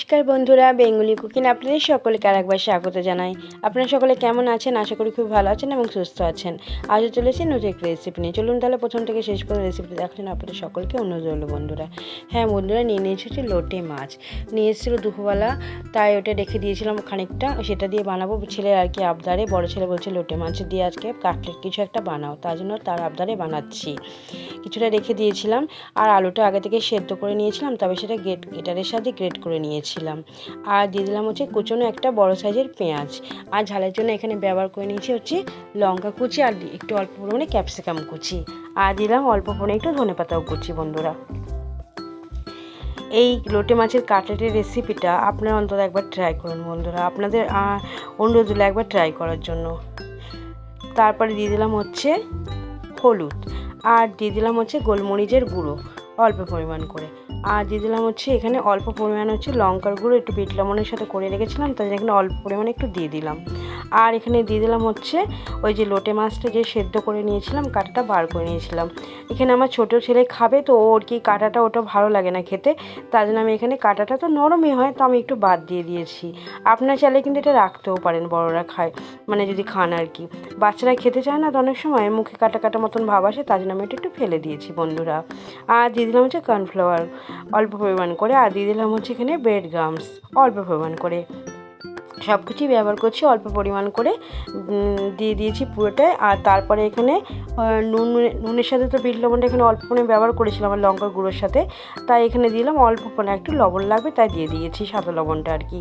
নমস্কার বন্ধুরা, Bengali cooking আপনাদের সকলকে আরেকবার স্বাগত জানাই। আপনারা সকলে কেমন আছেন? আশা করি খুব ভালো আছেন এবং সুস্থ আছেন। আজও চলেছি নতুন একটা রেসিপি নিয়ে। চলুন তাহলে প্রথম থেকে শেষ পর্যন্ত রেসিপিটি দেখার জন্য আপনাদের সকলকে অনুরোধ রইল বন্ধুরা। হ্যাঁ বন্ধুরা, নিয়ে নিয়েছি হচ্ছে লোটে মাছ। নিয়ে এসেছিলো দুপুরবেলা, তাই ওটা রেখে দিয়েছিলাম খানিকটা, সেটা দিয়ে বানাবো ছেলের আর কি আবদারে। বড় ছেলে বলছে লোটে মাছ দিয়ে আজকে কাটলেট কিছু একটা বানাও, তার জন্য তার আবদারে বানাচ্ছি। কিছুটা রেখে দিয়েছিলাম আর আলুটা আগে থেকে সেদ্ধ করে নিয়েছিলাম, তবে সেটা গ্রেটারের সাথে গ্রেট করে নিয়েছিলাম। আর দিয়ে দিলাম হচ্ছে কুচনো একটা বড় সাইজের পেঁয়াজ। আর ঝালের জন্য এখানে ব্যবহার করে নিয়েছি হচ্ছে লঙ্কা কুচি আর একটু অল্প পরিমাণে ক্যাপসিকাম কুচি, আর দিলাম অল্প পরিমাণে একটু ধনেপাতাও কুচি। বন্ধুরা, এই লোটে মাছের কাটলেটের রেসিপিটা আপনারা অন্তত একবার ট্রাই করুন বন্ধুরা, আপনাদের অনুরোধ হলো একবার ট্রাই করার জন্য। তারপরে দিয়ে দিলাম হচ্ছে হলুদ, আর দিয়ে দিলাম হচ্ছে গোলমরিচের গুঁড়ো অল্প পরিমাণ করে, আর দিয়ে দিলাম হচ্ছে এখানে অল্প পরিমাণ হচ্ছে লঙ্কার গুঁড়ো, একটু বিট লবণের সাথে করে রেখেছিলাম, তাই এখানে অল্প পরিমাণে একটু দিয়ে দিলাম। আর এখানে দিয়ে দিলাম হচ্ছে ওই যে লোটে মাছটা যে সেদ্ধ করে নিয়েছিলাম, কাঁটাটা বার করে নিয়েছিলাম। এখানে আমার ছোটো ছেলে খাবে, তো ওর কি কাঁটাটা ওটা ভালো লাগে না খেতে, তার জন্য আমি এখানে কাঁটাটা তো নরমই হয়, তো আমি একটু বাদ দিয়ে দিয়েছি। আপনার চাইলে কিন্তু এটা রাখতেও পারেন, বড়রা খায় মানে যদি খান আর কি। বাচ্চারা খেতে চায় না, তো অনেক সময় মুখে কাটা কাটা মতন ভাব আসে, তার জন্য আমি একটু ফেলে দিয়েছি বন্ধুরা। আর দিয়ে দিলাম হচ্ছে কর্নফ্লাওয়ার অল্প পরিমাণ করে, আর দিয়ে দিলাম হচ্ছে এখানে ব্রেড গামস অল্প পরিমাণ করে। সব কিছুই ব্যবহার করছি অল্প পরিমাণ করে, দিয়ে দিয়েছি পুরোটাই। আর তারপরে এখানে নুনের সাথে তো বিট লবণটা এখানে অল্প পরিমাণে ব্যবহার করেছিলাম আমার লঙ্কার গুঁড়োর সাথে, তাই এখানে দিলাম অল্প পরিমাণে একটু লবণ লাগবে, তাই দিয়ে দিয়েছি সাদা লবণটা আর কি।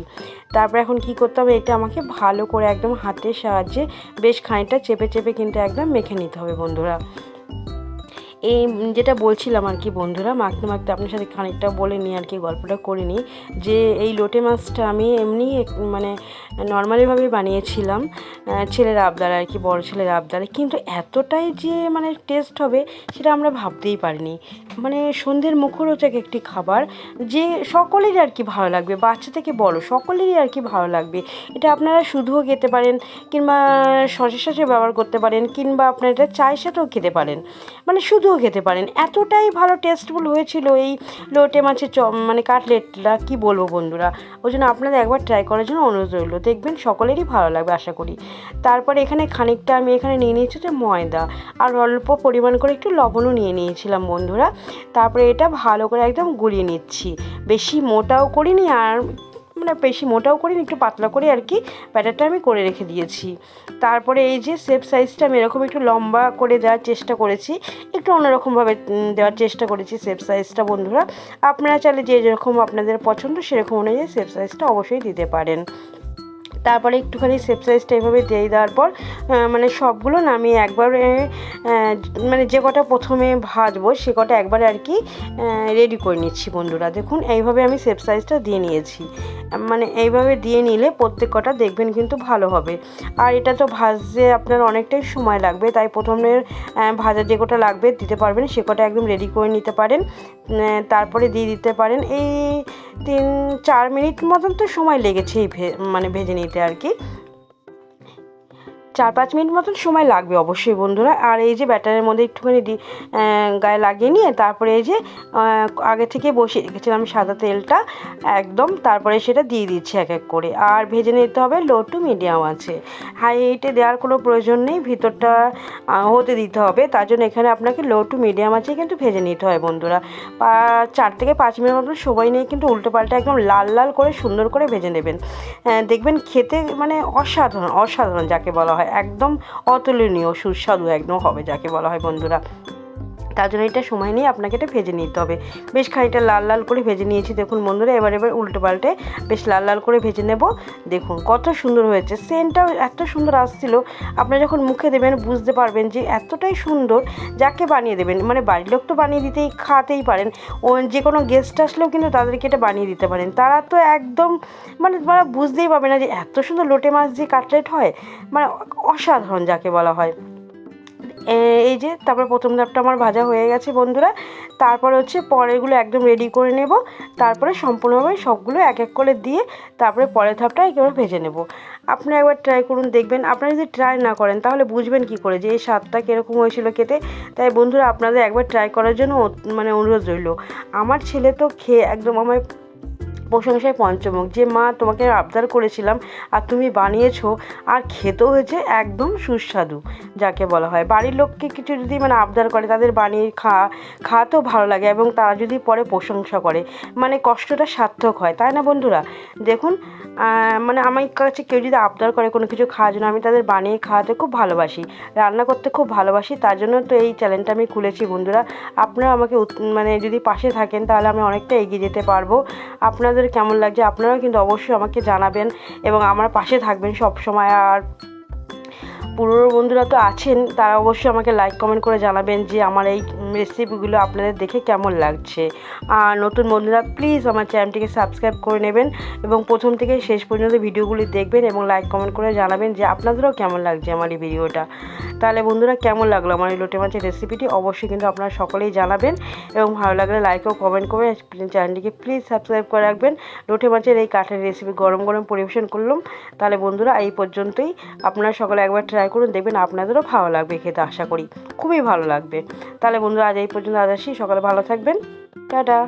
তারপরে এখন কি করতে হবে, এটা আমাকে ভালো করে একদম হাতের সাহায্যে বেশ খানিকটা চেপে চেপে কিন্তু একদম মেখে নিতে হবে বন্ধুরা। এই যেটা বলছিলাম আর কি বন্ধুরা, মাখতে মাখতে আপনার সাথে খানিকটা বলে নিই আর কি, গল্পটা করে নিই যে এই লোটে মাছটা আমি এমনি মানে নর্মালিভাবেই বানিয়েছিলাম ছেলের আবদার আর কি, বড় ছেলের আবদারে, কিন্তু এতটাই যে মানে টেস্ট হবে সেটা আমরা ভাবতেই পারিনি। মানে সন্ধ্যের মুখরোচক একটি খাবার, যে সকলেরই আর কি ভালো লাগবে, বাচ্চা থেকে বড় সকলেরই আর কি ভালো লাগবে। এটা আপনারা শুধুও খেতে পারেন, কিংবা সসের সাথে ব্যবহার করতে পারেন, কিংবা আপনারা এটা চায়ের সাথেও খেতে পারেন, মানে শুধুও খেতে পারেন। এতটাই ভালো টেস্টফুল হয়েছিল এই লোটে মাছের মানে কাটলেটটা, কি বলবো বন্ধুরা। ওই জন্য আপনাদের একবার ট্রাই করার জন্য অনুরোধ রইল, দেখবেন সকলেরই ভালো লাগবে আশা করি। তারপরে এখানে খানিকটা আমি এখানে নিয়ে নিয়েছি যে ময়দা, আর অল্প পরিমাণ করে একটু লবণও নিয়ে নিয়েছিলাম বন্ধুরা। তারপরে এটা ভালো করে একদম গুলিয়ে নিচ্ছি, বেশি মোটাও করিনি আর মানে বেশি মোটাও করিনি, একটু পাতলা করে আর কি ব্যাটারটা আমি করে রেখে দিয়েছি। তারপরে এই যে শেপ সাইজটা আমি এরকম একটু লম্বা করে দেওয়ার চেষ্টা করেছি, একটু অন্যরকমভাবে দেওয়ার চেষ্টা করেছি শেপ সাইজটা বন্ধুরা। আপনারা চাইলে যে যেরকম আপনাদের পছন্দ সেরকম অনুযায়ী শেপ সাইজটা অবশ্যই দিতে পারেন। তারপরে একটুখানি শেপ সাইজটা এভাবে দিয়ে দেওয়ার পর মানে সবগুলো নামিয়ে একবারে মানে যে কটা প্রথমে ভাজবো সে কটা একবারে আর কি রেডি করে নিচ্ছি বন্ধুরা। দেখুন এইভাবে আমি শেপ সাইজটা দিয়ে নিয়েছি, মানে এইভাবে দিয়ে নিলে প্রত্যেক কটা দেখবেন কিন্তু ভালো হবে। আর এটা তো ভাজতে আপনার অনেকটাই সময় লাগবে, তাই প্রথমে ভাজা যে কটা লাগবে দিতে পারবেন সে কটা একদম রেডি করে নিতে পারেন। তারপরে দিয়ে দিতে পারেন এই 3-4 মিনিট মতন তো সময় লেগেছে এই মানে ভেজে নিতে আর কি, 4-5 মিনিট মতন সময় লাগবে অবশ্যই বন্ধুরা। আর এই যে ব্যাটারের মধ্যে একটুখানি গায়ে লাগিয়ে নিয়ে তারপরে এই যে আগে থেকে বসিয়ে রেখেছিলাম সাদা তেলটা একদম, তারপরে সেটা দিয়ে দিচ্ছি এক এক করে। আর ভেজে নিতে হবে লো টু মিডিয়াম আছে, হাই হিটে দেওয়ার কোনো প্রয়োজন নেই, ভিতরটা হতে দিতে হবে, তার জন্য এখানে আপনাকে লো টু মিডিয়াম আছে কিন্তু ভেজে নিতে হয় বন্ধুরা। 4 থেকে 5 মিনিট মতন সময় নিয়ে কিন্তু উল্টো পাল্টা একদম লাল লাল করে সুন্দর করে ভেজে নেবেন, দেখবেন খেতে মানে অসাধারণ অসাধারণ যাকে বলা হয়, একদম অতুলনীয় সুস্বাদু একদম হবে যাকে বলা হয় বন্ধুরা। তার জন্য এটা সময় নিয়ে আপনাকে এটা ভেজে নিতে হবে। বেশ খানিকটা লাল লাল করে ভেজে নিয়েছি দেখুন বন্ধুরা। এবার উল্টো পাল্টে বেশ লাল লাল করে ভেজে নেব। দেখুন কত সুন্দর হয়েছে, সেন্টটাও এত সুন্দর আসছিল, আপনারা যখন মুখে দেবেন বুঝতে পারবেন যে এতটাই সুন্দর। যাকে বানিয়ে দেবেন, মানে বাড়ির লোক তো বানিয়ে দিতেই খাতেই পারেন, ও যে কোনো গেস্ট আসলেও কিন্তু তাদেরকে এটা বানিয়ে দিতে পারেন, তারা তো একদম মানে তারা বুঝতেই পারবে না যে এত সুন্দর লোটে মাছ দিয়ে কাটলেট হয়, মানে অসাধারণ যাকে বলা হয়। এই যে তারপর প্রথম ধাপটা আমার ভাজা হয়ে গেছে বন্ধুরা। তারপরে হচ্ছে পরেরগুলো একদম রেডি করে নেব, তারপরে সম্পূর্ণভাবে সবগুলো এক এক করে দিয়ে তারপরে পরের ধাপটা একেবারে ভেজে নেব। আপনারা একবার ট্রাই করুন, দেখবেন। আপনারা যদি ট্রাই না করেন তাহলে বুঝবেন কি করে যে এই স্বাদটা কীরকম হয়েছিল খেতে। তাই বন্ধুরা আপনাদের একবার ট্রাই করার জন্য মানে অনুরোধ রইল। আমার ছেলে তো খেয়ে একদম আমার প্রশংসায় পঞ্চমুখ, যে মা তোমাকে আবদার করেছিলাম আর তুমি বানিয়েছো, আর খেতেও হয়েছে একদম সুস্বাদু যাকে বলা হয়। বাড়ির লোককে কিছু যদি মানে আবদার করে, তাদের বানিয়ে খাওয়াতেও ভালো লাগে এবং তারা যদি পরে প্রশংসা করে, মানে কষ্টটা সার্থক হয়, তাই না বন্ধুরা? দেখুন মানে আমার কাছে কেউ যদি আবদার করে কোনো কিছু খাওয়ার জন্য, আমি তাদের বানিয়ে খাওয়াতে খুব ভালোবাসি, রান্না করতে খুব ভালোবাসি, তার জন্য তো এই চ্যানেলটা আমি খুলেছি বন্ধুরা। আপনারা আমাকে মানে যদি পাশে থাকেন তাহলে আমি অনেকটা এগিয়ে যেতে পারবো। আপনাদের কেমন লাগছে আপনারাও কিন্তু অবশ্যই আমাকে জানাবেন এবং আমার পাশে থাকবেন সব সময়। আর পুরনো বন্ধুরা তো আছেন, তারা অবশ্যই আমাকে লাইক কমেন্ট করে জানাবেন যে আমার এই রেসিপিগুলো আপনাদের দেখে কেমন লাগছে। আর নতুন বন্ধুরা প্লিজ আমার চ্যানেলটিকে সাবস্ক্রাইব করে নেবেন এবং প্রথম থেকে শেষ পর্যন্ত ভিডিওগুলি দেখবেন এবং লাইক কমেন্ট করে জানাবেন যে আপনাদেরও কেমন লাগছে আমার এই ভিডিওটা। তাহলে বন্ধুরা কেমন লাগলো আমার এই লোটে মাছের রেসিপিটি অবশ্যই কিন্তু আপনারা সকলেই জানাবেন এবং ভালো লাগলে লাইক ও কমেন্ট করে চ্যানেলটিকে প্লিজ সাবস্ক্রাইব করে রাখবেন। লোটে মাছের এই কাঠের রেসিপি গরম গরম পরিবেশন করলাম। তাহলে বন্ধুরা এই পর্যন্তই, আপনারা সকলে একবার ট্রাই করুন, দেখবেন আপনাদেরও ভালো লাগবে খেতে, আশা করি খুবই ভালো লাগবে। তাহলে বন্ধুরা আজ এই পর্যন্ত, আজ আসি, সকালে ভালো থাকবেন, টাটা।